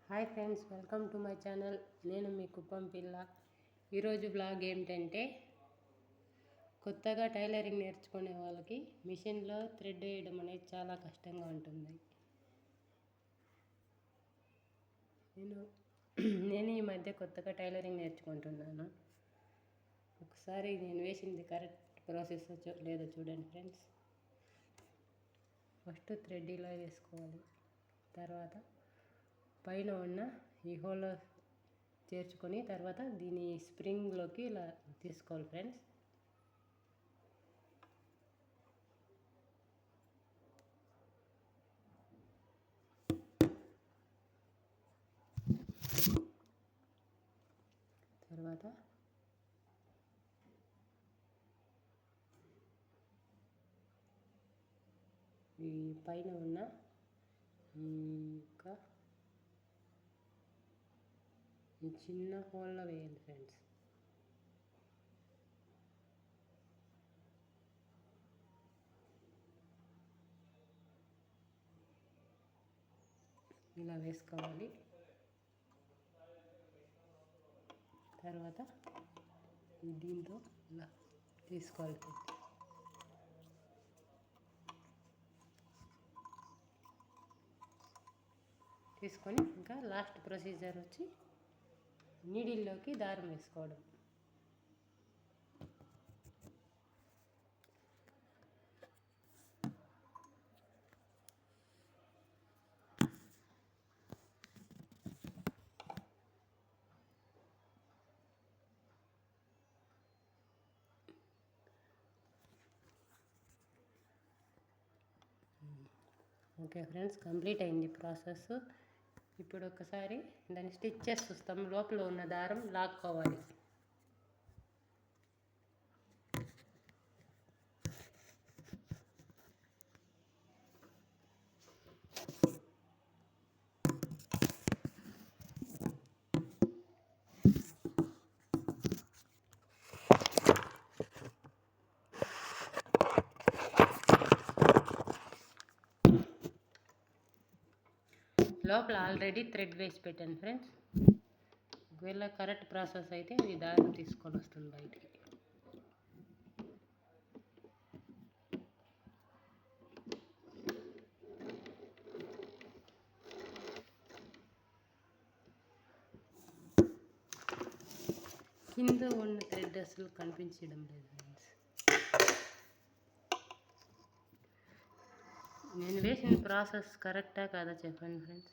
Hi friends, welcome to my channel. నేను మీ కుప్పం పిల్ల. ఈరోజు బ్లాగ్ ఏమిటంటే, కొత్తగా టైలరింగ్ నేర్చుకునే వాళ్ళకి మిషన్లో థ్రెడ్ వేయడం అనేది చాలా కష్టంగా ఉంటుంది. నేను ఈ మధ్య కొత్తగా టైలరింగ్ నేర్చుకుంటున్నాను. ఒకసారి నేను వేసింది కరెక్ట్ ప్రాసెస్ లేదో చూడండి ఫ్రెండ్స్. ఫస్ట్ థ్రెడ్ ఇలా వేసుకోవాలి. తర్వాత పైన ఉన్న ఈ హోల్లో చేర్చుకొని తర్వాత దీని స్ప్రింగ్లోకి ఇలా తీసుకోవాలి ఫ్రెండ్స్. తర్వాత ఈ పైన ఉన్న ఇంకా ఈ చిన్న హోల్లో వేయాలి ఫ్రెండ్స్. ఇలా వేసుకోవాలి. తర్వాత దీంతో ఇలా తీసుకోవాలి. తీసుకొని ఇంకా లాస్ట్ ప్రొసీజర్ వచ్చి నీడిల్లోకి దారం వేసుకోవడం. ఓకే ఫ్రెండ్స్, కంప్లీట్ అయింది ప్రాసెస్. ఇప్పుడు ఒకసారి దాన్ని స్టిచ్ చేసి చూస్తాం. లోపల ఉన్న దారం లాక్కోవాలి. లోపల ఆల్రెడీ థ్రెడ్ వేసి పెట్టాను ఫ్రెండ్స్. ఒకవేళ కరెక్ట్ ప్రాసెస్ అయితే ఈ దారం తీసుకొని వస్తుంది బయటికి. కింద ఉన్న థ్రెడ్ అసలు కనిపించడం లేదు ఫ్రెండ్స్. నేను వేసిన ప్రాసెస్ కరెక్టా కాదా చెప్పండి ఫ్రెండ్స్.